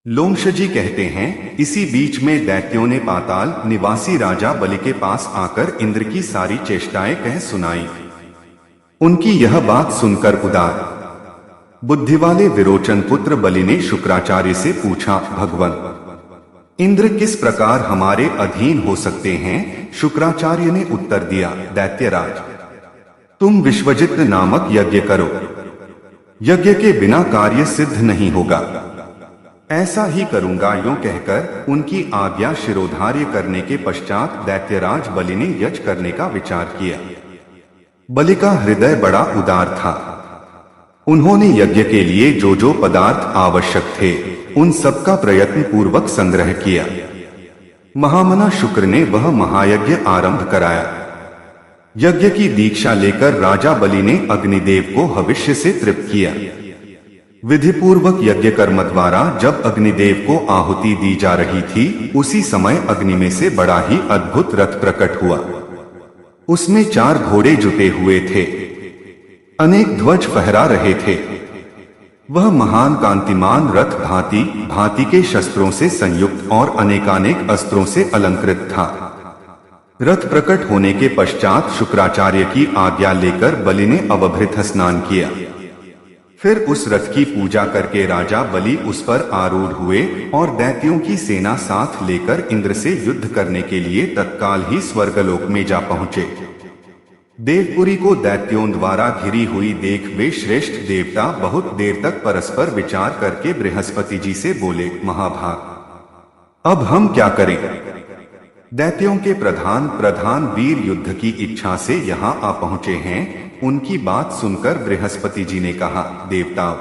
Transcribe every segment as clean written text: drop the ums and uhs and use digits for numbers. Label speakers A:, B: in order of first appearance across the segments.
A: लोमश जी कहते हैं, इसी बीच में दैत्यों ने पाताल निवासी राजा बलि के पास आकर इंद्र की सारी चेष्टाएं कह सुनाई। उनकी यह बात सुनकर उदार बुद्धि वाले विरोचन पुत्र बलि ने शुक्राचार्य से पूछा, भगवान इंद्र किस प्रकार हमारे अधीन हो सकते हैं? शुक्राचार्य ने उत्तर दिया, दैत्यराज, तुम विश्वजित नामक यज्ञ करो। यज्ञ के बिना कार्य सिद्ध नहीं होगा। ऐसा ही करूंगा, यूं कहकर उनकी आज्ञा शिरोधार्य करने के पश्चात दैत्यराज बलि ने यज्ञ करने का विचार किया। बलि का हृदय बड़ा उदार था। उन्होंने यज्ञ के लिए जो जो पदार्थ आवश्यक थे उन सबका प्रयत्न पूर्वक संग्रह किया। महामना शुक्र ने वह महायज्ञ आरंभ कराया। यज्ञ की दीक्षा लेकर राजा बलि ने अग्निदेव को हविष्य से तृप्त किया। विधिपूर्वक यज्ञ कर्म द्वारा जब अग्निदेव को आहुति दी जा रही थी, उसी समय अग्नि में से बड़ा ही अद्भुत रथ प्रकट हुआ। उसमें 4 घोड़े जुटे हुए थे, अनेक ध्वज फहरा रहे थे। वह महान कांतिमान रथ भांति भांति के शस्त्रों से संयुक्त और अनेकानेक अस्त्रों से अलंकृत था। रथ प्रकट होने के पश्चात शुक्राचार्य की आज्ञा लेकर बलि ने अवभृत स्नान किया। फिर उस रथ की पूजा करके राजा बलि उस पर आरूढ़ हुए और दैत्यों की सेना साथ लेकर इंद्र से युद्ध करने के लिए तत्काल ही स्वर्गलोक में जा पहुंचे। देवपुरी को दैत्यों द्वारा घिरी हुई देख वे श्रेष्ठ देवता बहुत देर तक परस्पर विचार करके बृहस्पति जी से बोले, महाभाग, अब हम क्या करें? दैत्यों के प्रधान वीर युद्ध की इच्छा से यहाँ आ पहुंचे हैं। उनकी बात सुनकर बृहस्पति जी ने कहा, देवताओं,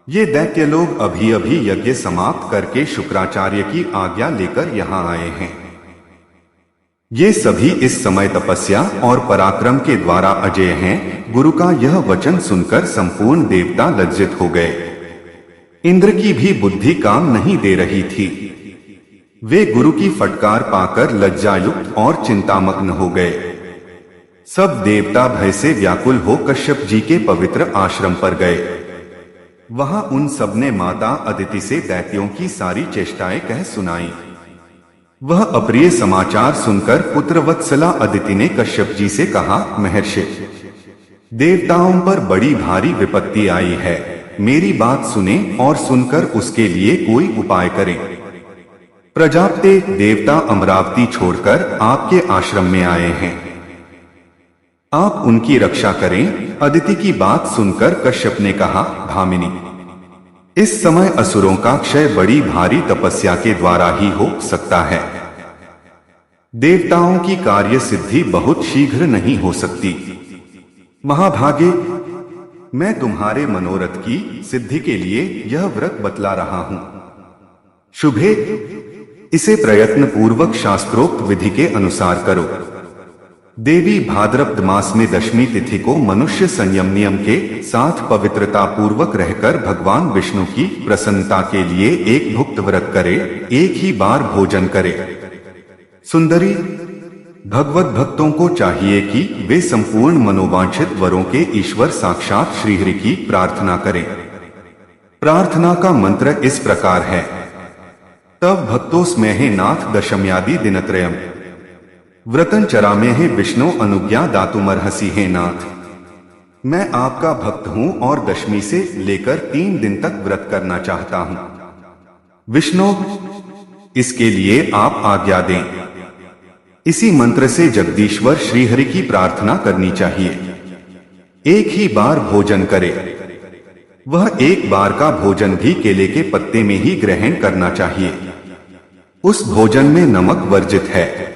A: ये दैत्य लोग अभी अभी यज्ञ समाप्त करके शुक्राचार्य की आज्ञा लेकर यहाँ आए हैं। ये सभी इस समय तपस्या और पराक्रम के द्वारा अजेय हैं। गुरु का यह वचन सुनकर संपूर्ण देवता लज्जित हो गए। इंद्र की भी बुद्धि काम नहीं दे रही थी। वे गुरु की फटकार पाकर लज्जायुक्त और चिंतामग्न हो गए। सब देवता भय से व्याकुल हो कश्यप जी के पवित्र आश्रम पर गए। वहां उन सब ने माता अदिति से दैत्यों की सारी चेष्टाएं कह सुनाई। वह अप्रिय समाचार सुनकर पुत्रवत्सला अदिति ने कश्यप जी से कहा, महर्षि, देवताओं पर बड़ी भारी विपत्ति आई है। मेरी बात सुने और सुनकर उसके लिए कोई उपाय करें। प्रजापते देवता अमरावती छोड़कर आपके आश्रम में आए हैं। आप उनकी रक्षा करें। अदिति की बात सुनकर कश्यप ने कहा, भामिनी, इस समय असुरों का क्षय बड़ी भारी तपस्या के द्वारा ही हो सकता है। देवताओं की कार्य सिद्धि बहुत शीघ्र नहीं हो सकती। महाभागे, मैं तुम्हारे मनोरथ की सिद्धि के लिए यह व्रत बतला रहा हूं। शुभे, इसे प्रयत्न पूर्वक शास्त्रोक्त विधि के अनुसार करो। देवी भाद्रपद मास में दशमी तिथि को मनुष्य संयम नियम के साथ पवित्रता पूर्वक रहकर भगवान विष्णु की प्रसन्नता के लिए एक भुक्त व्रत करे, एक ही बार भोजन करे। सुंदरी, भगवत भक्तों को चाहिए कि वे संपूर्ण मनोवांछित वरों के ईश्वर साक्षात श्रीहरि की प्रार्थना करें। प्रार्थना का मंत्र इस प्रकार है, तब भक्तोस्मेहे नाथ दशम्यादि दिनत्रयम् व्रतन चरामे है विष्णु अनुज्ञा दातुमर्हसि हे नाथ। मैं आपका भक्त हूं और दशमी से लेकर 3 दिन तक व्रत करना चाहता हूं। विष्णु, इसके लिए आप आज्ञा दें। इसी मंत्र से जगदीश्वर श्रीहरि की प्रार्थना करनी चाहिए। एक ही बार भोजन करे। वह एक बार का भोजन भी केले के पत्ते में ही ग्रहण करना चाहिए। उस भोजन में नमक वर्जित है।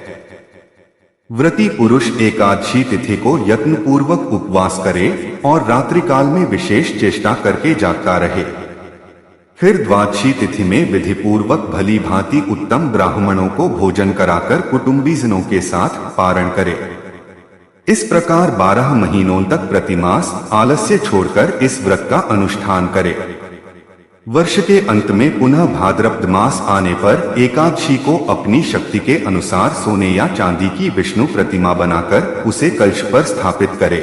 A: व्रती पुरुष एकादशी तिथि को यत्न पूर्वक उपवास करे और रात्रि काल में विशेष चेष्टा करके जागता रहे। फिर द्वादशी तिथि में विधि पूर्वक भली भांति उत्तम ब्राह्मणों को भोजन कराकर कुटुंबीजनों के साथ पारण करे। इस प्रकार 12 महीनों तक प्रतिमास आलस्य छोड़कर इस व्रत का अनुष्ठान करे। वर्ष के अंत में पुनः भाद्रपद मास आने पर एकादशी को अपनी शक्ति के अनुसार सोने या चांदी की विष्णु प्रतिमा बनाकर उसे कलश पर स्थापित करे।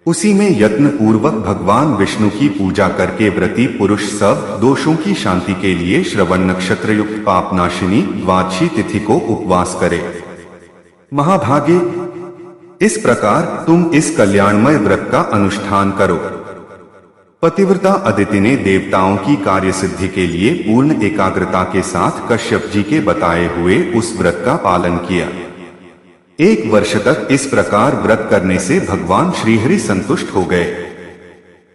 A: उसी में यत्न पूर्वक भगवान विष्णु की पूजा करके व्रती पुरुष सब दोषों की शांति के लिए श्रवण नक्षत्र युक्त पापनाशिनी द्वादशी तिथि को उपवास करे। महाभागे, इस प्रकार तुम इस कल्याणमय व्रत का अनुष्ठान करो। पतिव्रता अदिति ने देवताओं की कार्य सिद्धि के लिए पूर्ण एकाग्रता के साथ कश्यप जी के बताए हुए उस व्रत का पालन किया। 1 वर्ष तक इस प्रकार व्रत करने से भगवान श्रीहरि संतुष्ट हो गए।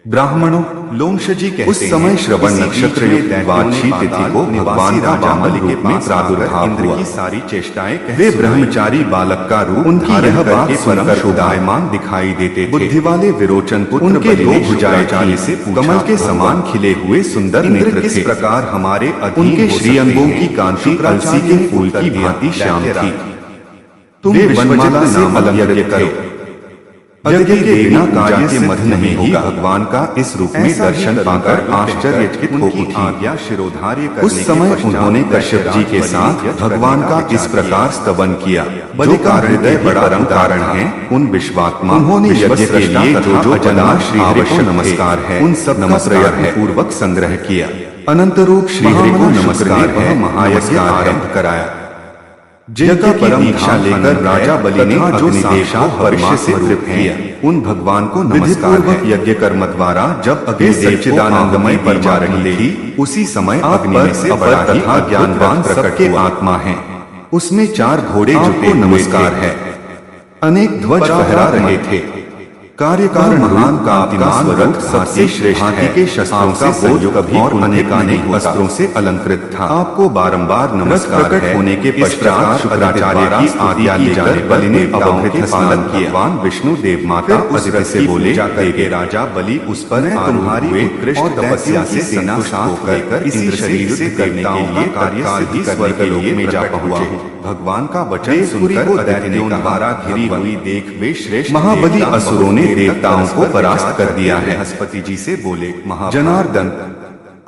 A: ब्राह्मणों, लोमश जी कहते हैं, उस समय श्रवण नक्षत्र युक्त द्वादशी तिथि को भगवान का वामन रूप में प्रादुर्भाव हुआ। की सारी चेष्टाएं वे ब्रह्मचारी बालक का रूप उनकी यह बात परम शोभायमान दिखाई देते थे। बुद्धि वाले विरोचन पुत्र उनके 2 भुजाएं चाली से कमल के समान खिले हुए सुंदर नेत्र थे। इस प्रकार हमारे उनके श्रीअंगों की कांति अलसी के फूल की भांति श्याम थी। तुम वनमाला से अलंकृत करो। यज्ञ के बिना कार्य से मध नहीं होगा। भगवान का इस रूप में दर्शन पाकर आश्चर्यचकित हो उठी आज्ञा शिरोधार्य करने उस समय उन्होंने कश्यप जी के साथ भगवान का इस प्रकार स्तवन किया। बलि का हृदय बड़ा परम कारण है, उन विश्वात्मा उन्होंने यज्ञ के लिए जो जना श्रीहरि को नमस्कार है उन सब नमस्कार है पूर्वक संग्रह किया। अनंत रूप श्रीहरि को नमस्कार है महायज्ञ आरंभ कराया। जिनका परम दीक्षा लेकर राजा बलि ने जो साक्षात परमेश्वर से तृप्त किया, उन भगवान को नमस्कार है। यज्ञ कर्म द्वारा जब अग्नि सच्चिदानंदमय पर जा रही थी, उसी समय अग्नि में से बड़ा तथा ज्ञानवान सबके आत्मा है। उसमें 4 घोड़े जुटे नमस्कार है। अनेक ध्वज फहरा रहे थे। कार्यकार महान कांतिमान स्वरूप सबसे श्रेष्ठ है। के शस्त्रों का बोध और अनेकानेक वस्त्रों से अलंकृत था। आपको बारंबार नमस्कार है। होने के पश्चात शुक्राचार्य की आज्ञा लेकर बलि ने अवधि पालन किया। भगवान विष्णु देव माता अदिति से बोले, जाकर राजा बलि उस पर तुम्हारी उत्कृष्ट तपस्या से सेना साथ कर इसी शरीर से देवताओं का कार्य सिद्धि स्वर्गलोक में जा पहुंचे। भगवान का वचन सुनकर दैत्यों द्वारा घिरी हुई देख वे श्रेष्ठ महाबली असुरों ने देवताओं को परास्त कर दिया है। बृहस्पति जी से बोले, जनार्दन,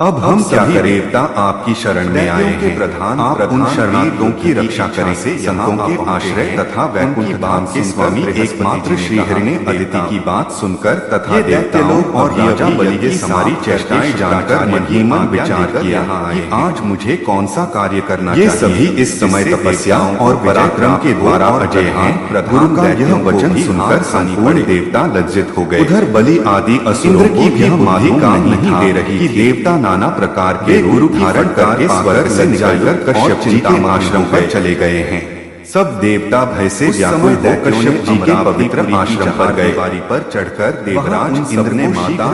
A: अब हम क्या करें? देवता आपकी शरण में आए हैं। प्रधान आप उन शरणार्थों की रक्षा करें से संतों के आश्रय तथा वैकुंठ धाम के स्वामी एकमात्र श्रीहरि ने अदिति की बात सुनकर तथा देवताओं और राजा बलि की सारी चेष्टाएं जानकर मन ही मन विचार किया कि आज मुझे कौन सा कार्य करना चाहिए। ये सभी इस समय तपस्या और पराक्रम के द्वारा अजय हैं। प्रधान का यह वचन सुनकर संपूर्ण देवता लज्जित हो गए। उधर बलि आदि असुरों की भी माही काम नहीं दे रही कि देवता नाना प्रकार के रूप धारण करके स्वर्ग से निकलकर कश्यप जी के आश्रम पर चले गए हैं। सब देवता भय से व्याकुल हो कश्यप जी के पवित्र आश्रम पर गए। बारी पर चढ़कर देवराज इंद्र ने माता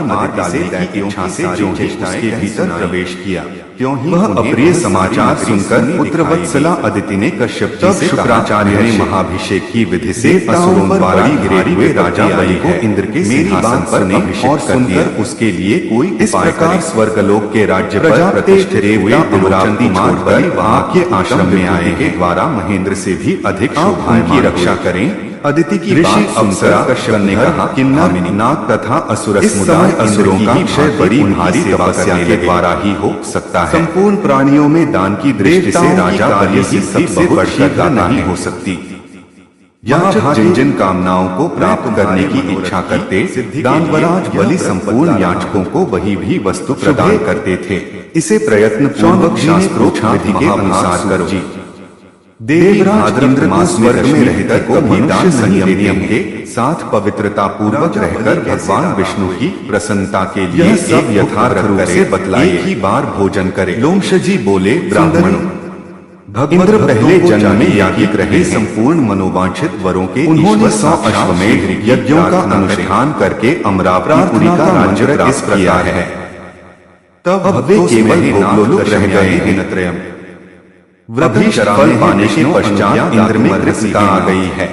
A: अदिति की इच्छा से जो उसके भीतर प्रवेश किया, क्यों ही वह अप्रिय समाचार सुनकर पुत्रवत्सला अदिति ने कश्यप जी से शुक्राचार्य ने महाभिषेक की विधि से असुरों द्वारा घिरे हुए राजा बलि को इंद्र के सिंहासन पर अभिषेक कर दिया। उसके लिए कोई इस प्रकार स्वर्गलोक के राज्य पर प्रतिष्ठित हुए अमरावती मार्ग पर वहां के आश्रम में आए के द्वारा महेंद्र से भी अधिक शोभायमान की रक्षा करें। अदिति की ऋषि अप्सरा कश्यप ने कहा, किन्नर, नाग तथा असुर समुदाय असुरों का क्षय बड़ी भारी तपस्या के द्वारा ही हो सकता है। संपूर्ण प्राणियों में दान की दृष्टि से राजा बलि की सबसे बढ़कर नहीं हो सकती। यहाँ जिन जिन कामनाओं को प्राप्त करने की इच्छा करते, दानवराज बलि संपूर्ण याचकों को वही भी वस्तु प्रदान करते थे। इसे प्रयत्न पूर्वक शास्त्रोक्त विधि के अनुसार करो। देवराज इंद्र मास स्वर्ग में रहकर को मनुष्य संयम के साथ पवित्रता पूर्वक रहकर भगवान विष्णु की प्रसन्नता के लिए सब यथार्थ रूप से बतलाए। एक ही बार भोजन करे। लोमश जी बोले, ब्राह्मणों, इंद्र पहले जन्म में याज्ञिक रहे, संपूर्ण मनोवांछित वरों के उन्होंने 100 अश्वमेध यज्ञों का अनुष्ठान करके अमरावती का राज्य प्राप्त किया है। तब वे केवल भोगलोलुप रह गए हैं। वृद्धि फल पाने के पश्चात इंद्र में तृप्ति आ गई है।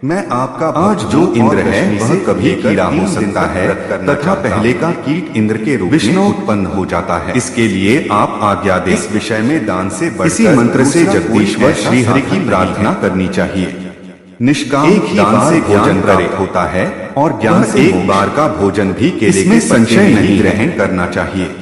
A: मैं आपका आज जो इंद्र है वह कभी कीड़ा हो सकता है तथा पहले का कीट इंद्र के रूप में उत्पन्न हो जाता है। इसके लिए आप आज्ञा दें। इस विषय में दान से बढ़कर इसी मंत्र से जगदीश्वर श्रीहरि की प्रार्थना करनी चाहिए। निष्काम दान से भोजन प्राप्त होता है और ज्ञान से एक बार का भोजन भी केले के संशय नहीं ग्रहण करना चाहिए।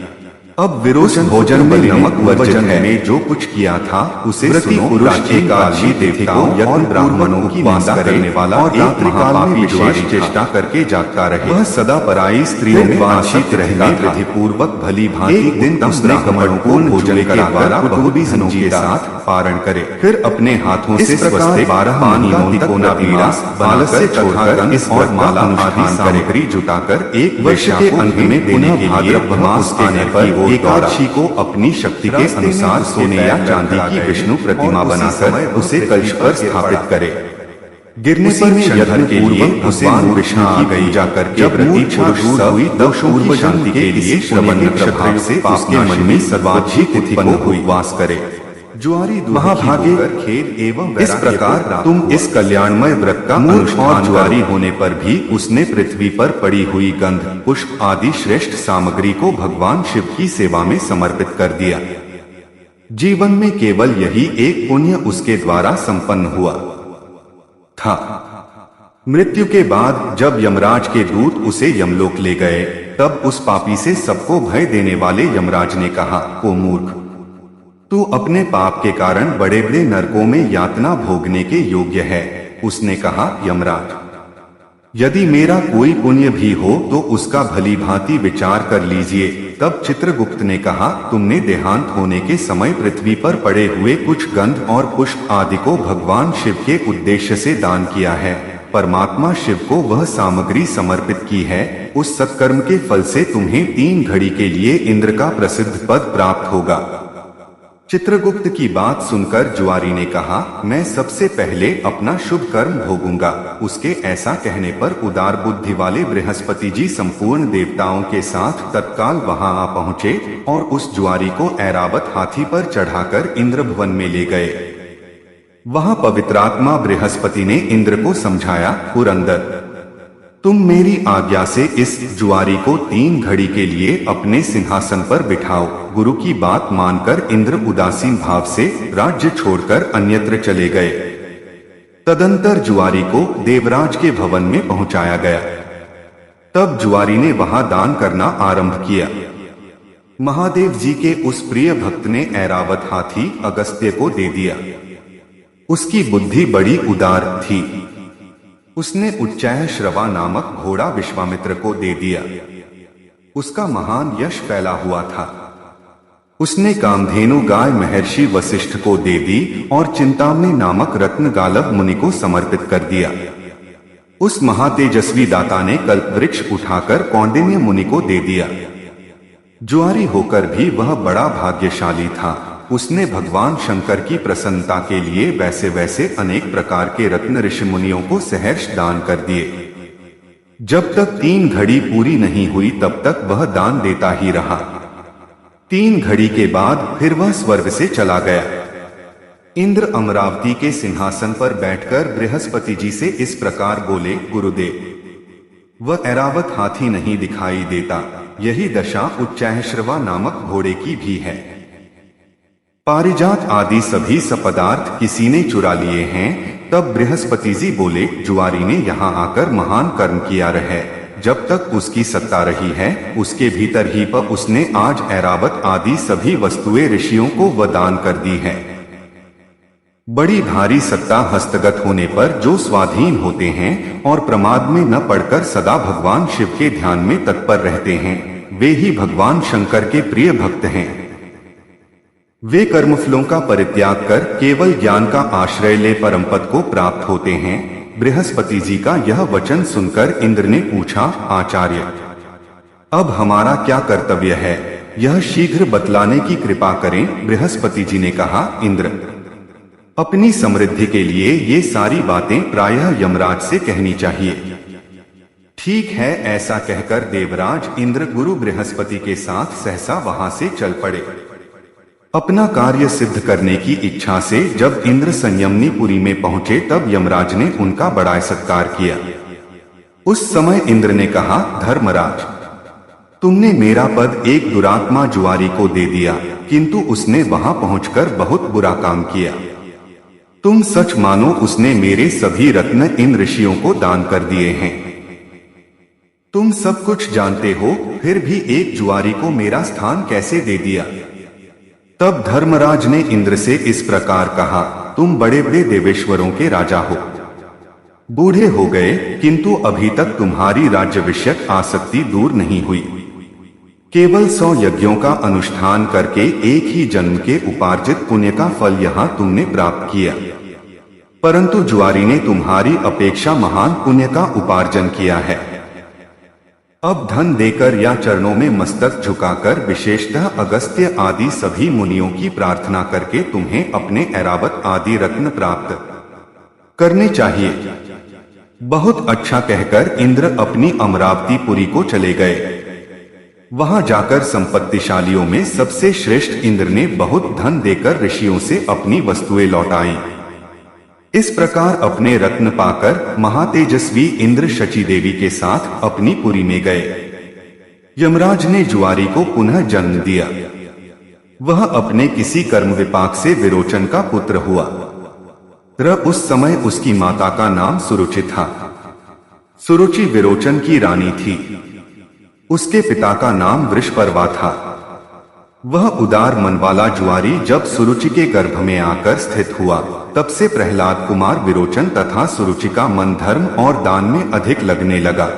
A: अब विरोध भोजन में नमक वर्जन में जो कुछ किया था उसे पुरुष एकादशी देवताओं और ब्राह्मणों की निंदा करने वाला और एक महापापी विशेष चेष्टा करके जागता रहे। वह सदा पराई स्त्रियों में आशित रहने विधि पूर्वक भली भांति दिन उसने कमलपूर्ण भोजन कराकर कुटुंबी जनों के साथ पारण करे, फिर अपने हाथों से स्वस्तिक 12 पानी का तिकोना पीड़ा आलस्य छोड़कर इस और माला आदि सामग्री जुटाकर एक वर्ष के अंत में देने के लिए मास आने पर एकादशी को अपनी शक्ति के अनुसार सोने या चांदी की विष्णु प्रतिमा बनाकर उसे कलश पर स्थापित करे। गिरने पर यज्ञ के लिए उसे विष्णु की पूजा करके प्रति पुरुष हुई दोषों की शांति के लिए श्रवण नक्षत्र से उसके मन में सर्वाधिक उत्पन्न हुई वास करे। जुआरी महाभागे खेद एवं इस प्रकार तुम इस कल्याणमय व्रत का अनुष्ठान जुआरी होने पर भी उसने पृथ्वी पर पड़ी हुई गंध पुष्प आदि श्रेष्ठ सामग्री को भगवान शिव की सेवा में समर्पित कर दिया। जीवन में केवल यही एक पुण्य उसके द्वारा संपन्न हुआ था। मृत्यु के बाद जब यमराज के दूत उसे यमलोक ले गए तब उस पापी से सबको भय देने वाले यमराज ने कहा, ओ मूर्ख, तू अपने पाप के कारण बड़े बड़े नरकों में यातना भोगने के योग्य है। उसने कहा, यमराज, यदि मेरा कोई पुण्य भी हो तो उसका भली भांति विचार कर लीजिए। तब चित्रगुप्त ने कहा, तुमने देहांत होने के समय पृथ्वी पर पड़े हुए कुछ गंध और पुष्प आदि को भगवान शिव के उद्देश्य से दान किया है। परमात्मा शिव को वह सामग्री समर्पित की है। उस सत्कर्म के फल से तुम्हें 3 घड़ी के लिए इंद्र का प्रसिद्ध पद प्राप्त होगा। चित्रगुप्त की बात सुनकर जुआरी ने कहा, मैं सबसे पहले अपना शुभ कर्म भोगूंगा। उसके ऐसा कहने पर उदार बुद्धि वाले बृहस्पति जी संपूर्ण देवताओं के साथ तत्काल वहां आ पहुंचे और उस जुआरी को ऐरावत हाथी पर चढ़ाकर इंद्र भवन में ले गए। वहां पवित्रात्मा बृहस्पति ने इंद्र को समझाया, पुरंदर, तुम मेरी आज्ञा से इस जुआरी को 3 घड़ी के लिए अपने सिंहासन पर बिठाओ। गुरु की बात मानकर इंद्र उदासीन भाव से राज्य छोड़कर अन्यत्र चले गए। तदंतर जुआरी को देवराज के भवन में पहुंचाया गया। तब जुआरी ने वहां दान करना आरंभ किया। महादेव जी के उस प्रिय भक्त ने ऐरावत हाथी अगस्त्य को दे दिया। उसकी बुद्धि बड़ी उदार थी। उसने उच्चैः श्रवा नामक घोड़ा विश्वामित्र को दे दिया। उसका महान यश फैला हुआ था। उसने कामधेनु गाय महर्षि वशिष्ठ को दे दी और चिंतामणि नामक रत्न गालव मुनि को समर्पित कर दिया। उस महातेजस्वी दाता ने कल्पवृक्ष उठाकर कौंडिन्य मुनि को दे दिया। जुआरी होकर भी वह बड़ा भाग्यशाली था। उसने भगवान शंकर की प्रसन्नता के लिए वैसे वैसे अनेक प्रकार के रत्न ऋषि मुनियों को सहर्ष दान कर दिए। जब तक 3 घड़ी पूरी नहीं हुई तब तक वह दान देता ही रहा। 3 घड़ी के बाद फिर वह स्वर्ग से चला गया। इंद्र अमरावती के सिंहासन पर बैठकर बृहस्पति जी से इस प्रकार बोले, गुरुदेव, वह ऐरावत हाथी नहीं दिखाई देता। यही दशा उच्चैःश्रवा नामक घोड़े की भी है। पारिजात आदि सभी सपदार्थ किसी ने चुरा लिए हैं। तब बृहस्पति जी बोले, जुआरी ने यहाँ आकर महान कर्म किया रहे। जब तक उसकी सत्ता रही है उसके भीतर ही पर उसने आज ऐरावत आदि सभी वस्तुएं ऋषियों को वरदान कर दी है। बड़ी भारी सत्ता हस्तगत होने पर जो स्वाधीन होते हैं और प्रमाद में न पड़कर सदा भगवान शिव के ध्यान में तत्पर रहते हैं, वे ही भगवान शंकर के प्रिय भक्त हैं। वे कर्मफलों का परित्याग कर केवल ज्ञान का आश्रय ले परमपद को प्राप्त होते हैं। बृहस्पति जी का यह वचन सुनकर इंद्र ने पूछा, आचार्य, अब हमारा क्या कर्तव्य है, यह शीघ्र बतलाने की कृपा करें। बृहस्पति जी ने कहा, इंद्र, अपनी समृद्धि के लिए ये सारी बातें प्रायः यमराज से कहनी चाहिए। ठीक है, ऐसा कहकर देवराज इंद्र गुरु बृहस्पति के साथ सहसा वहां से चल पड़े। अपना कार्य सिद्ध करने की इच्छा से जब इंद्र संयमनीपुरी में पहुंचे तब यमराज ने उनका बड़ा सत्कार किया। उस समय इंद्र ने कहा, धर्मराज, तुमने मेरा पद एक दुरात्मा जुआरी को दे दिया, किंतु उसने वहां पहुंचकर बहुत बुरा काम किया। तुम सच मानो उसने मेरे सभी रत्न इन ऋषियों को दान कर दिए हैं। तुम सब कुछ जानते हो, फिर भी एक जुआरी को मेरा स्थान कैसे दे दिया? तब धर्मराज ने इंद्र से इस प्रकार कहा, तुम बड़े बड़े देवेश्वरों के राजा हो, बूढ़े हो गए, किंतु अभी तक तुम्हारी राज्यविषयक आसक्ति दूर नहीं हुई। केवल 100 यज्ञों का अनुष्ठान करके एक ही जन्म के उपार्जित पुण्य का फल यहाँ तुमने प्राप्त किया, परंतु जुआरी ने तुम्हारी अपेक्षा महान पुण्य का उपार्जन किया है। अब धन देकर या चरणों में मस्तक झुकाकर, विशेषतः अगस्त्य आदि सभी मुनियों की प्रार्थना करके तुम्हें अपने ऐरावत आदि रत्न प्राप्त करने चाहिए। बहुत अच्छा कहकर इंद्र अपनी अमरावतीपुरी को चले गए। वहां जाकर संपत्तिशालियों में सबसे श्रेष्ठ इंद्र ने बहुत धन देकर ऋषियों से अपनी वस्तुएं लौटाई। इस प्रकार अपने रत्न पाकर महातेजस्वी इंद्र शची देवी के साथ अपनी पुरी में गए। यमराज ने जुआरी को पुनः जन्म दिया। वह अपने किसी कर्म विपाक से विरोचन का पुत्र हुआ। उस समय उसकी माता का नाम सुरुचि था। सुरुचि विरोचन की रानी थी। उसके पिता का नाम वृषपर्वा था। वह उदार मन वाला जुआरी जब सुरुचि के गर्भ में आकर स्थित हुआ, तब से प्रहलाद कुमार विरोचन तथा सुरुचि का मन धर्म और दान में अधिक लगने लगा।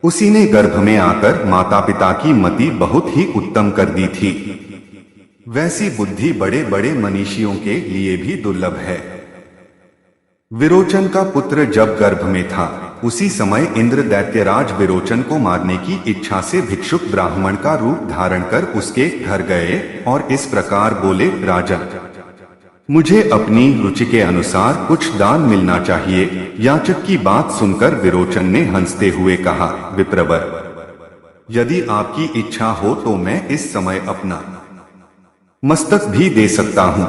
A: उसी ने गर्भ में आकर माता पिता की मति बहुत ही उत्तम कर दी थी। वैसी बुद्धि बड़े बड़े मनीषियों के लिए भी दुर्लभ है। विरोचन का पुत्र जब गर्भ में था, उसी समय इंद्र दैत्यराज विरोचन को मारने की इच्छा से भिक्षुक ब्राह्मण का रूप धारण कर उसके घर गए और इस प्रकार बोले, राजा, मुझे अपनी रुचि के अनुसार कुछ दान मिलना चाहिए। याचक की बात सुनकर विरोचन ने हंसते हुए कहा, विप्रवर, यदि आपकी इच्छा हो तो मैं इस समय अपना मस्तक भी दे सकता हूं।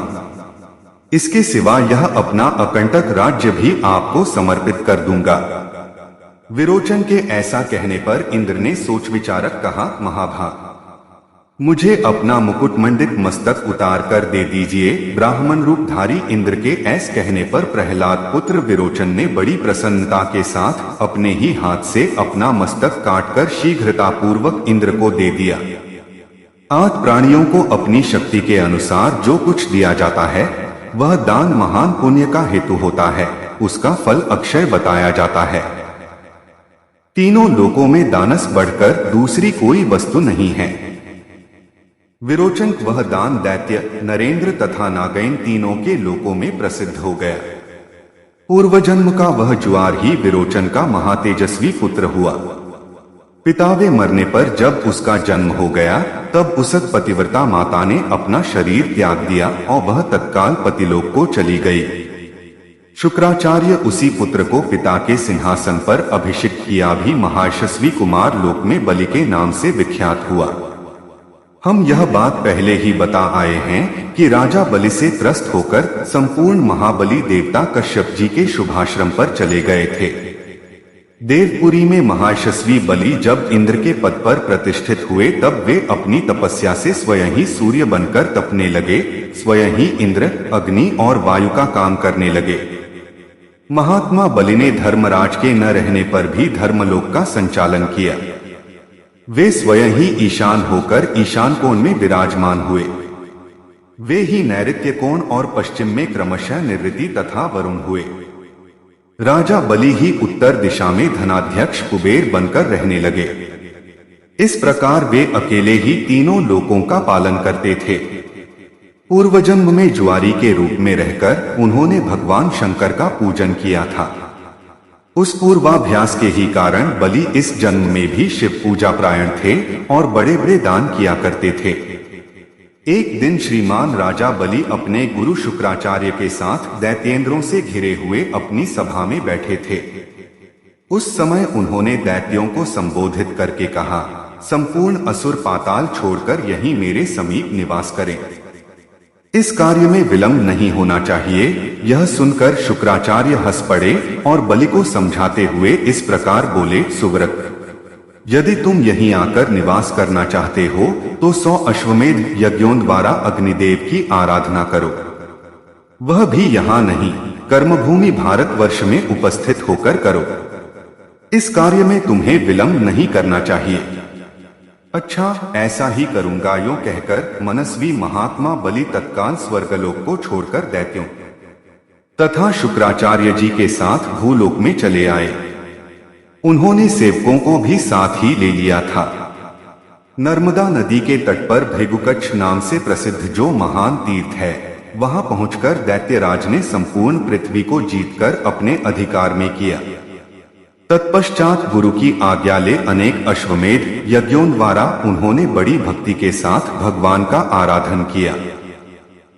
A: इसके सिवा यह अपना अकंटक राज्य भी आपको समर्पित कर दूंगा। विरोचन के ऐसा कहने पर इंद्र ने सोच विचारक कहा, महाभाग, मुझे अपना मुकुटमंडित मस्तक उतार कर दे दीजिए। ब्राह्मण रूपधारी इंद्र के ऐस कहने पर प्रहलाद पुत्र विरोचन ने बड़ी प्रसन्नता के साथ अपने ही हाथ से अपना मस्तक काटकर शीघ्रता पूर्वक इंद्र को दे दिया। आज प्राणियों को अपनी शक्ति के अनुसार जो कुछ दिया जाता है, वह दान महान पुण्य का हेतु होता है। उसका फल अक्षय बताया जाता है। तीनों लोकों में दानस बढ़कर दूसरी कोई वस्तु नहीं है। विरोचन वह दान दैत्य, नरेंद्र तथा नागैन तीनों के लोकों में प्रसिद्ध हो गया। पूर्व जन्म का वह जुआर ही विरोचन का महातेजस्वी पुत्र हुआ। पितावे मरने पर जब उसका जन्म हो गया, तब उसक पतिव्रता माता ने अपना शरीर त्याग दिया और वह तत्काल पतिलोक को चली गई। शुक्राचार्य उसी पुत्र को पिता के सिंहासन पर अभिषिक्त किया भी महायशस्वी कुमार लोक में बलि के नाम से विख्यात हुआ। हम यह बात पहले ही बता आए हैं कि राजा बलि से त्रस्त होकर संपूर्ण महाबली देवता कश्यप जी के शुभाश्रम पर चले गए थे। देवपुरी में महायशस्वी बलि जब इंद्र के पद पर प्रतिष्ठित हुए, तब वे अपनी तपस्या से स्वयं ही सूर्य बनकर तपने लगे, स्वयं ही इंद्र, अग्नि और वायु का काम करने लगे। महात्मा बलि ने धर्मराज के न रहने पर भी धर्मलोक का संचालन किया। वे स्वयं ही ईशान होकर ईशान कोण में विराजमान हुए। वे ही नैऋत्य कोण और पश्चिम में क्रमशः निवृत्ति तथा वरुण हुए। राजा बलि ही उत्तर दिशा में धनाध्यक्ष कुबेर बनकर रहने लगे। इस प्रकार वे अकेले ही तीनों लोकों का पालन करते थे। पूर्व जन्म में जुआरी के रूप में रहकर उन्होंने भगवान शंकर का पूजन किया था। उस पूर्वाभ्यास के ही कारण बलि इस जन्म में भी शिव पूजा प्रायण थे और बड़े बड़े दान किया करते थे। एक दिन श्रीमान राजा बलि अपने गुरु शुक्राचार्य के साथ दैत्येंद्रों से घिरे हुए अपनी सभा में बैठे थे। उस समय उन्होंने दैत्यों को संबोधित करके कहा, संपूर्ण असुर पाताल छोड़कर यहीं मेरे समीप निवास करें। इस कार्य में विलंब नहीं होना चाहिए। यह सुनकर शुक्राचार्य हंस पड़े और बलि को समझाते हुए इस प्रकार बोले, सुव्रत, यदि तुम यहीं आकर निवास करना चाहते हो तो 100 अश्वमेध यज्ञों द्वारा अग्निदेव की आराधना करो। वह भी यहाँ नहीं, कर्मभूमि भारतवर्ष में उपस्थित होकर करो। इस कार्य में तुम्हें विलंब नहीं करना चाहिए। अच्छा, ऐसा ही करूंगा, यूं कहकर मनस्वी महात्मा बलि तत्काल स्वर्गलोक को छोड़कर दैत्यों तथा शुक्राचार्य जी के साथ भूलोक में चले आए। उन्होंने सेवकों को भी साथ ही ले लिया था। नर्मदा नदी के तट पर भृगुकच्छ नाम से प्रसिद्ध जो महान तीर्थ है, वहां पहुंचकर दैत्यराज ने संपूर्ण पृथ्वी को जीतकर अपने अधिकार में किया। तत्पश्चात गुरु की आज्ञा ले अनेक अश्वमेध यज्ञों द्वारा उन्होंने बड़ी भक्ति के साथ भगवान का आराधन किया।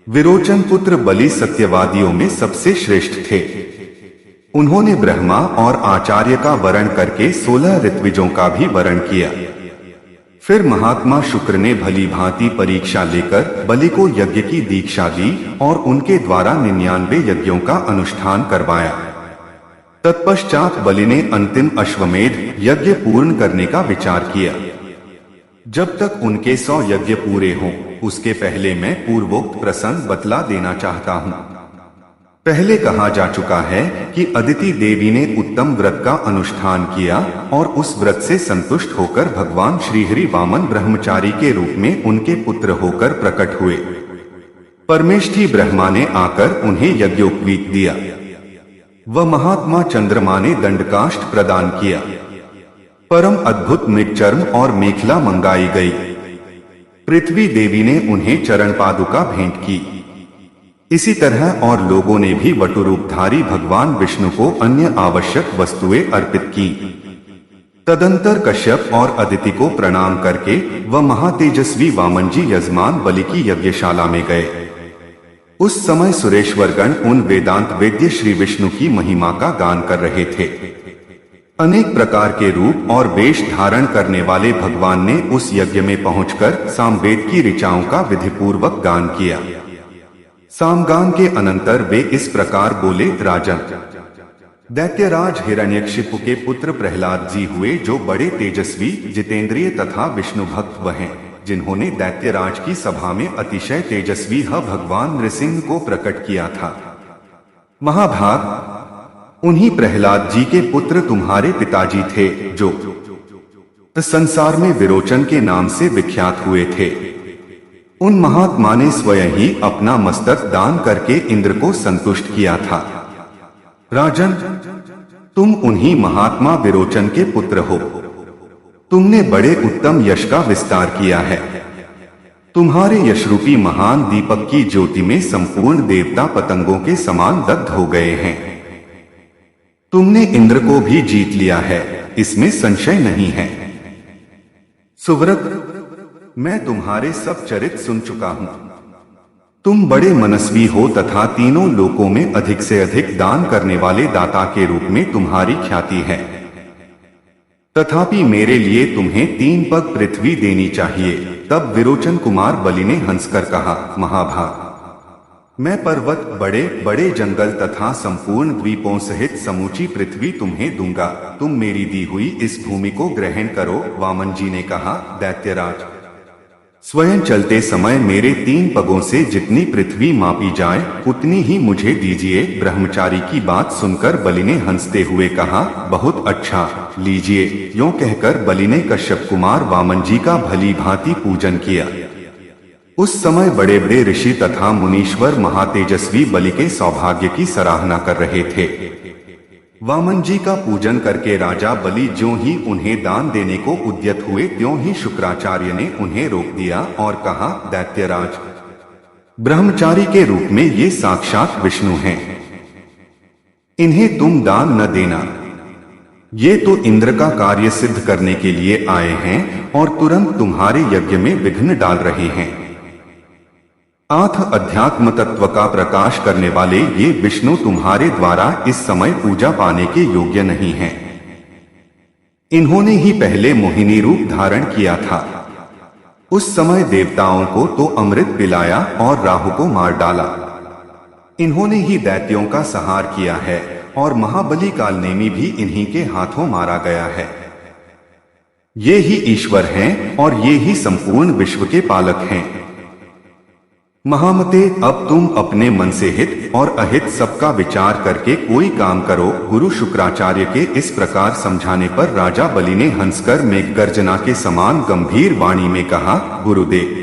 A: विरोचन पुत्र बलि सत्यवादियों में सबसे श्रेष्ठ थे। उन्होंने ब्रह्मा और आचार्य का वरण करके 16 ऋत्विजों का भी वरण किया। फिर महात्मा शुक्र ने भली भांति परीक्षा लेकर बलि को यज्ञ की दीक्षा दी और उनके द्वारा 99 यज्ञों का अनुष्ठान करवाया। तत्पश्चात बलि ने अंतिम अश्वमेध यज्ञ पूर्ण करने का विचार किया। जब तक उनके 100 यज्ञ पूरे हों, उसके पहले मैं पूर्वोक्त प्रसंग बतला देना चाहता हूँ। पहले कहा जा चुका है कि अदिति देवी ने उत्तम व्रत का अनुष्ठान किया और उस व्रत से संतुष्ट होकर भगवान श्रीहरि वामन ब्रह्मचारी के रूप में उनके पुत्र होकर प्रकट हुए। परमेष्ठी ब्रह्मा ने आकर उन्हें यज्ञोपवीत दिया। वह महात्मा चंद्रमा ने दंडकाष्ठ प्रदान किया। परम अद्भुत मृगचर्म और मेखला मंगाई गई। पृथ्वी देवी ने उन्हें चरण पादुका भेंट की। इसी तरह और लोगों ने भी वटुरूपधारी भगवान विष्णु को अन्य आवश्यक वस्तुएं अर्पित की। तदंतर कश्यप और अदिति को प्रणाम करके वह महातेजस्वी वामन जी यजमान बलि की यज्ञशाला में गए। उस समय सुरेश्वरगण उन वेदांत वेद्य श्री विष्णु की महिमा का गान कर रहे थे। अनेक प्रकार के रूप और वेश धारण करने वाले भगवान ने उस यज्ञ में पहुंचकर सामवेद की ऋचाओं का विधिपूर्वक गान किया। सामगान के अनंतर वे इस प्रकार बोले, राजन, दैत्यराज हिरण्यकशिपु के पुत्र प्रहलाद जी हुए, जो बड़े तेजस्वी, जितेंद्रिय तथा विष्णु भक्त वह हैं, जिन्होंने दैत्यराज की सभा में अतिशय तेजस्वी भगवान नृसिंह को प्रकट किया था। महाभाग, उन्हीं प्रहलाद जी के पुत्र तुम्हारे पिताजी थे, जो संसार में विरोचन के नाम से विख्यात हुए थे। उन महात्मा ने स्वयं ही अपना मस्तक दान करके इंद्र को संतुष्ट किया था। राजन, तुम उन्हीं महात्मा विरोचन के पुत्र हो। तुमने बड़े उत्तम यश का विस्तार किया है। तुम्हारे यशरूपी महान दीपक की ज्योति में संपूर्ण देवता पतंगों के समान दग्ध हो गए हैं। तुमने इंद्र को भी जीत लिया है, इसमें संशय नहीं है। सुव्रत, मैं तुम्हारे सब चरित्र सुन चुका हूं। तुम बड़े मनस्वी हो तथा तीनों लोकों में अधिक से अधिक दान करने वाले दाता के रूप में तुम्हारी ख्याति है। तथापि मेरे लिए तुम्हें 3 पग पृथ्वी देनी चाहिए। तब विरोचन कुमार बलि ने हंसकर कहा, महाभाग, मैं पर्वत, बड़े बड़े जंगल तथा संपूर्ण द्वीपों सहित समूची पृथ्वी तुम्हें दूंगा। तुम मेरी दी हुई इस भूमि को ग्रहण करो। वामन जी ने कहा, दैत्यराज, स्वयं चलते समय मेरे 3 पगों से जितनी पृथ्वी मापी जाए उतनी ही मुझे दीजिए। ब्रह्मचारी की बात सुनकर बलि ने हंसते हुए कहा, बहुत अच्छा, लीजिए। यों कहकर बलि ने कश्यप कुमार वामन जी का भली भांति पूजन किया। उस समय बड़े बड़े ऋषि तथा मुनीश्वर महातेजस्वी बलि के सौभाग्य की सराहना कर रहे थे। वामन जी का पूजन करके राजा बलि ज्यों ही उन्हें दान देने को उद्यत हुए, त्यों ही शुक्राचार्य ने उन्हें रोक दिया और कहा, दैत्यराज, ब्रह्मचारी के रूप में ये साक्षात विष्णु हैं। इन्हें तुम दान न देना। ये तो इंद्र का कार्य सिद्ध करने के लिए आए हैं और तुरंत तुम्हारे यज्ञ में विघ्न डाल रहे हैं। आथ अध्यात्म तत्व का प्रकाश करने वाले ये विष्णु तुम्हारे द्वारा इस समय पूजा पाने के योग्य नहीं हैं। इन्होंने ही पहले मोहिनी रूप धारण किया था। उस समय देवताओं को तो अमृत पिलाया और राहु को मार डाला। इन्होंने ही दैत्यों का संहार किया है और महाबली कालनेमी भी इन्हीं के हाथों मारा गया है। ये ही ईश्वर हैं और ये ही संपूर्ण विश्व के पालक हैं। महामते, अब तुम अपने मन से हित और अहित सबका विचार करके कोई काम करो। गुरु शुक्राचार्य के इस प्रकार समझाने पर राजा बलि ने हंसकर मेघगर्जना के समान गंभीर वाणी में कहा, गुरुदेव,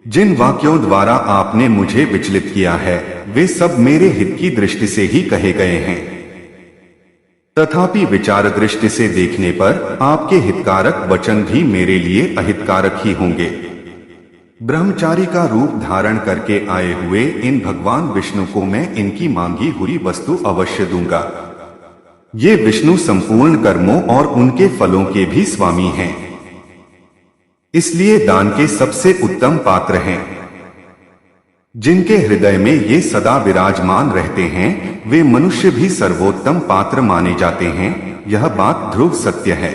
A: जिन वाक्यों द्वारा आपने मुझे विचलित किया है वे सब मेरे हित की दृष्टि से ही कहे गए हैं। तथापि विचार दृष्टि से देखने पर आपके हितकारक वचन भी मेरे लिए अहितकारक ही होंगे। ब्रह्मचारी का रूप धारण करके आए हुए इन भगवान विष्णु को मैं इनकी मांगी हुई वस्तु अवश्य दूंगा। ये विष्णु संपूर्ण कर्मों और उनके फलों के भी स्वामी हैं, इसलिए दान के सबसे उत्तम पात्र हैं। जिनके हृदय में ये सदा विराजमान रहते हैं वे मनुष्य भी सर्वोत्तम पात्र माने जाते हैं। यह बात ध्रुव सत्य है।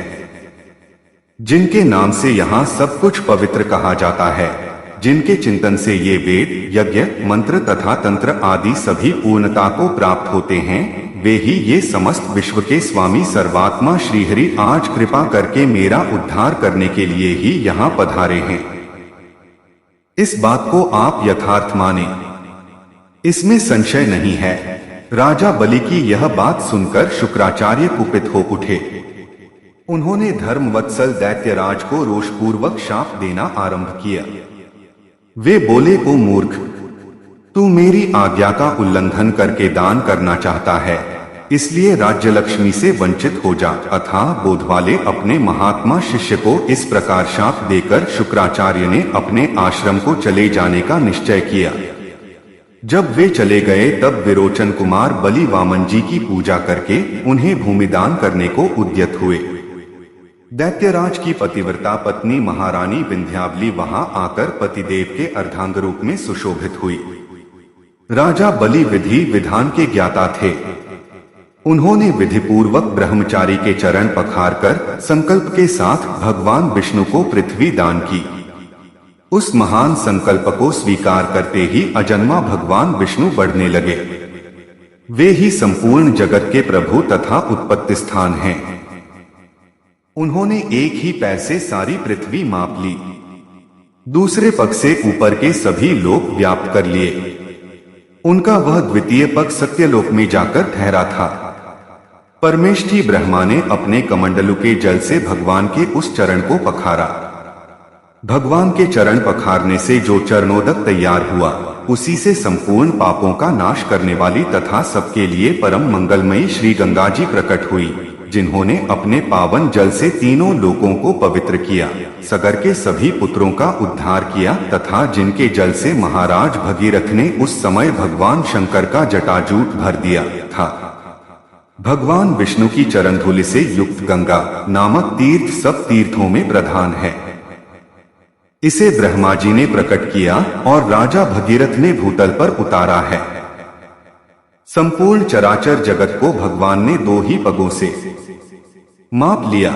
A: जिनके नाम से यहाँ सब कुछ पवित्र कहा जाता है, जिनके चिंतन से ये वेद, यज्ञ, मंत्र तथा तंत्र आदि सभी पूर्णता को प्राप्त होते हैं, वे ही ये समस्त विश्व के स्वामी सर्वात्मा श्रीहरि आज कृपा करके मेरा उद्धार करने के लिए ही यहाँ पधारे हैं। इस बात को आप यथार्थ माने, इसमें संशय नहीं है। राजा बलि की यह बात सुनकर शुक्राचार्य कुपित हो उठे। उन्होंने धर्मवत्सल दैत्यराज को रोषपूर्वक शाप देना आरंभ किया। वे बोले, ओ मूर्ख, तू मेरी आज्ञा का उल्लंघन करके दान करना चाहता है, इसलिए राज्य लक्ष्मी से वंचित हो जा। अथाह बोध वाले अपने महात्मा शिष्य को इस प्रकार शाप देकर शुक्राचार्य ने अपने आश्रम को चले जाने का निश्चय किया। जब वे चले गए तब विरोचन कुमार बलि वामन जी की पूजा करके उन्हें भूमिदान करने को उद्यत हुए। दैत्यराज की पतिव्रता पत्नी महारानी विंध्यावली वहां आकर पतिदेव के अर्धांग रूप में सुशोभित हुई। राजा बलि विधि विधान के ज्ञाता थे। उन्होंने विधिपूर्वक ब्रह्मचारी के चरण पखारकर संकल्प के साथ भगवान विष्णु को पृथ्वी दान की। उस महान संकल्प को स्वीकार करते ही अजन्मा भगवान विष्णु बढ़ने लगे। वे ही संपूर्ण जगत के प्रभु तथा उत्पत्ति स्थान हैं। उन्होंने एक ही पैर से सारी पृथ्वी माप ली, दूसरे पग से ऊपर के सभी लोक व्याप्त कर लिए। उनका वह द्वितीय पग सत्यलोक में जाकर ठहरा था। परमेष्ठी ब्रह्मा ने अपने कमंडलु के जल से भगवान के उस चरण को पखारा। भगवान के चरण पखारने से जो चरणोदक तैयार हुआ, उसी से संपूर्ण पापों का नाश करने वाली तथा सबके लिए परम मंगलमयी श्री गंगा जी प्रकट हुई, जिन्होंने अपने पावन जल से तीनों लोकों को पवित्र किया, सगर के सभी पुत्रों का उद्धार किया तथा जिनके जल से महाराज भगीरथ ने उस समय भगवान शंकर का जटाजूट भर दिया था। भगवान विष्णु की चरण धूलि से युक्त गंगा नामक तीर्थ सब तीर्थों में प्रधान है। इसे ब्रह्मा जी ने प्रकट किया और राजा भगीरथ ने भूतल पर उतारा है। संपूर्ण चराचर जगत को भगवान ने दो ही पगों से माप लिया।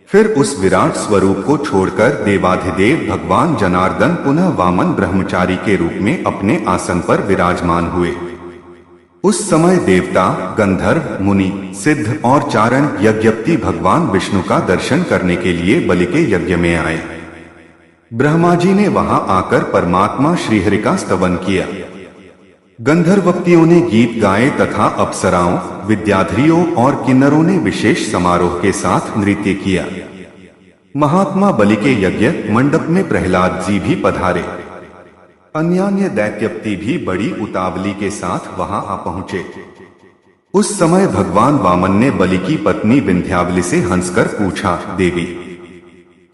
A: फिर उस विराट स्वरूप को छोड़कर देवाधिदेव भगवान जनार्दन पुनः वामन ब्रह्मचारी के रूप में अपने आसन पर विराजमान हुए। उस समय देवता, गंधर्व, मुनि, सिद्ध और चारण यज्ञपति भगवान विष्णु का दर्शन करने के लिए बलि के यज्ञ में आए। ब्रह्मा जी ने वहां आकर परमात्मा श्रीहरि का स्तवन किया। गंधर्वपतियों ने गीत गाए तथा अप्सराओं, विद्याधरियों और किन्नरों ने विशेष समारोह के साथ नृत्य किया। महात्मा बलि के यज्ञ मंडप में प्रहलाद जी भी पधारे। अन्यान्य दैत्यपति भी बड़ी उतावली के साथ वहां आ पहुंचे। उस समय भगवान वामन ने बलि की पत्नी विंध्यावली से हंसकर पूछा, देवी,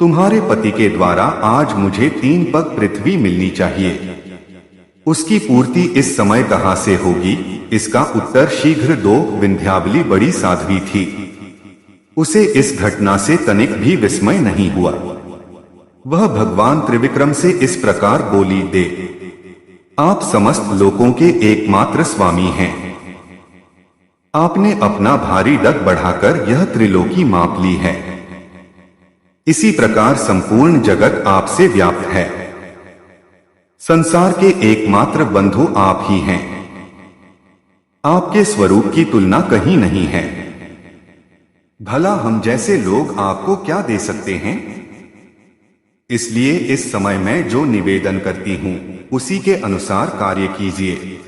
A: तुम्हारे पति के द्वारा आज मुझे 3 पग पृथ्वी मिलनी चाहिए, उसकी पूर्ति इस समय कहां से होगी? इसका उत्तर शीघ्र दो। विंध्यावली बड़ी साध्वी थी, उसे इस घटना से तनिक भी विस्मय नहीं हुआ। वह भगवान त्रिविक्रम से इस प्रकार बोली, दे, आप समस्त लोकों के एकमात्र स्वामी हैं। आपने अपना भारी डग बढ़ाकर यह त्रिलोकी माप ली है। इसी प्रकार संपूर्ण जगत आपसे व्याप्त है। संसार के एकमात्र बंधु आप ही हैं। आपके स्वरूप की तुलना कहीं नहीं है। भला हम जैसे लोग आपको क्या दे सकते हैं? इसलिए इस समय मैं जो निवेदन करती हूं उसी के अनुसार कार्य कीजिए।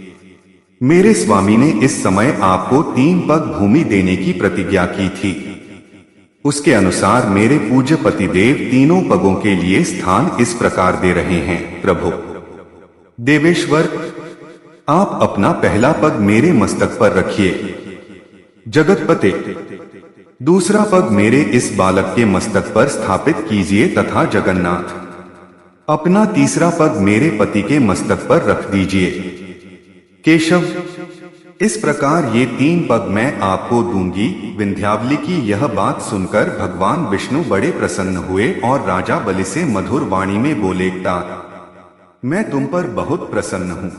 A: मेरे स्वामी ने इस समय आपको 3 पग भूमि देने की प्रतिज्ञा की थी। उसके अनुसार मेरे पूज्य पतिदेव तीनों पगों के लिए स्थान इस प्रकार दे रहे हैं। प्रभु देवेश्वर, आप अपना पहला पग मेरे मस्तक पर रखिए। जगतपते, दूसरा पग मेरे इस बालक के मस्तक पर स्थापित कीजिए तथा जगन्नाथ, अपना तीसरा पग मेरे पति के मस्तक पर रख दीजिए। केशव, इस प्रकार ये 3 पग मैं आपको दूंगी। विंध्यावली की यह बात सुनकर भगवान विष्णु बड़े प्रसन्न हुए और राजा बलि से मधुर वाणी में बोले, तात, मैं तुम पर बहुत प्रसन्न हूं।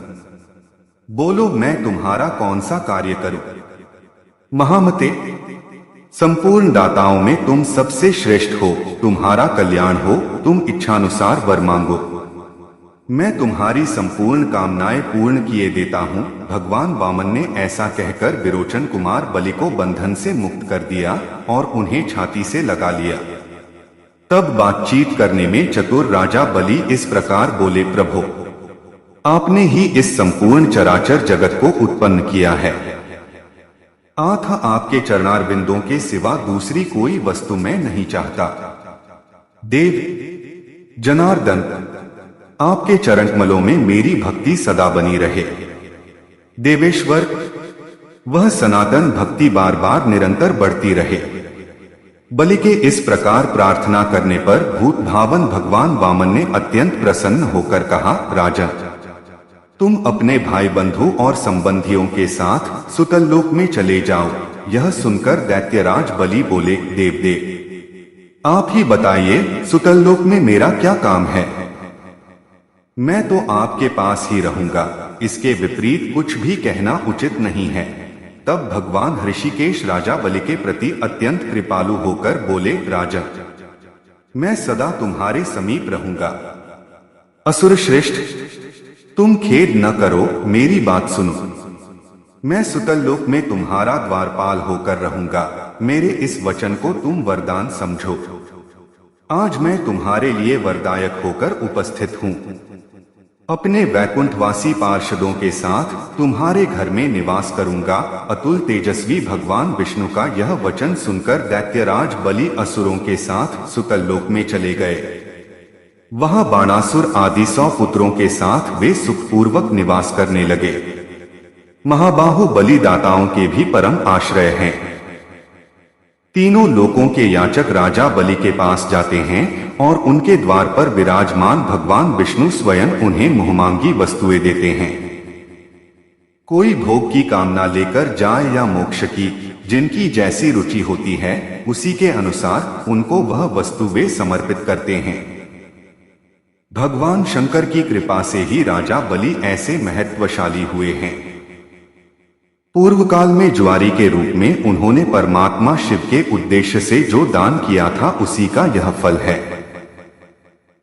A: बोलो, मैं तुम्हारा कौन सा कार्य करूं? महामते, संपूर्ण दाताओं में तुम सबसे श्रेष्ठ हो, तुम्हारा कल्याण हो, तुम इच्छानुसार वर मांगो, मैं तुम्हारी संपूर्ण कामनाएं पूर्ण किए देता हूँ। भगवान वामन ने ऐसा कहकर विरोचन कुमार बलि को बंधन से मुक्त कर दिया और उन्हें छाती से लगा लिया। तब बातचीत करने में चतुर राजा बलि इस प्रकार बोले, प्रभु, आपने ही इस संपूर्ण चराचर जगत को उत्पन्न किया है। आथा आपके चरणारविंदों के सिवा दूसरी कोई वस्तु मैं नहीं चाहता। देव जनार्दन, आपके चरण कमलों में मेरी भक्ति सदा बनी रहे। देवेश्वर, वह सनातन भक्ति बार बार निरंतर बढ़ती रहे। बलि के इस प्रकार प्रार्थना करने पर भूत भावन भगवान वामन ने अत्यंत प्रसन्न होकर कहा, राजन, तुम अपने भाई बंधु और संबंधियों के साथ सुतललोक में चले जाओ। यह सुनकर दैत्यराज बलि बोले, देवदेव, आप ही बताइए, सुतललोक में मेरा क्या काम है? मैं तो आपके पास ही रहूंगा। इसके विपरीत कुछ भी कहना उचित नहीं है। तब भगवान ऋषिकेश राजा बलि के प्रति अत्यंत कृपालु होकर बोले, राजन, मैं सदा तुम्हारे समीप रहूंगा। असुर श्रेष्ठ, तुम खेद न करो, मेरी बात सुनो। मैं सुतललोक में तुम्हारा द्वारपाल होकर रहूंगा। मेरे इस वचन को तुम वरदान समझो। आज मैं तुम्हारे लिए वरदायक होकर उपस्थित हूँ। अपने वैकुंठवासी पार्षदों के साथ तुम्हारे घर में निवास करूंगा। अतुल तेजस्वी भगवान विष्णु का यह वचन सुनकर दैत्यराज बलि असुरों के साथ सुतललोक में चले गए। वहां बाणासुर आदि 100 पुत्रों के साथ वे सुखपूर्वक निवास करने लगे। महाबाहु बलिदाताओं के भी परम आश्रय हैं। तीनों लोकों के याचक राजा बलि के पास जाते हैं और उनके द्वार पर विराजमान भगवान विष्णु स्वयं उन्हें मुहमांगी वस्तुएं देते हैं। कोई भोग की कामना लेकर जाए या मोक्ष की, जिनकी जैसी रुचि होती है उसी के अनुसार उनको वह वस्तु वे समर्पित करते हैं। भगवान शंकर की कृपा से ही राजा बलि ऐसे महत्वशाली हुए हैं। पूर्व काल में ज्वारी के रूप में उन्होंने परमात्मा शिव के उद्देश्य से जो दान किया था उसी का यह फल है।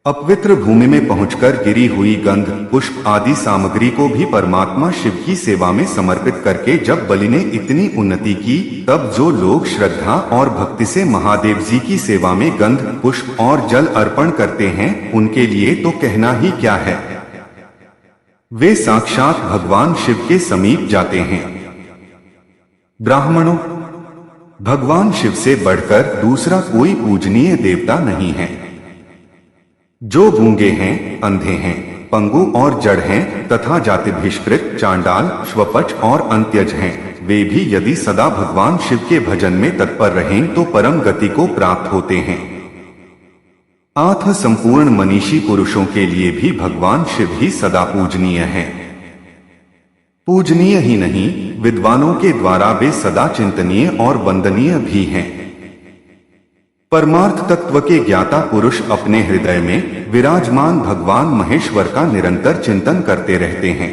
A: अपवित्र भूमि में पहुंचकर गिरी हुई गंध, पुष्प आदि सामग्री को भी परमात्मा शिव की सेवा में समर्पित करके जब बलि ने इतनी उन्नति की, तब जो लोग श्रद्धा और भक्ति से महादेव जी की सेवा में गंध, पुष्प और जल अर्पण करते हैं, उनके लिए तो कहना ही क्या है। वे साक्षात भगवान शिव के समीप जाते हैं। ब्राह्मणों, भगवान शिव से बढ़कर दूसरा कोई पूजनीय देवता नहीं है। जो गूंगे हैं, अंधे हैं, पंगु और जड़ हैं तथा जाति भिष्कृत, चांडाल, श्वपच और अंत्यज हैं, वे भी यदि सदा भगवान शिव के भजन में तत्पर रहें तो परम गति को प्राप्त होते हैं। आठ संपूर्ण मनीषी पुरुषों के लिए भी भगवान शिव ही सदा पूजनीय हैं। पूजनीय ही नहीं, विद्वानों के द्वारा वे सदा चिंतनीय और वंदनीय भी हैं। परमार्थ तत्व के ज्ञाता पुरुष अपने हृदय में विराजमान भगवान महेश्वर का निरंतर चिंतन करते रहते हैं।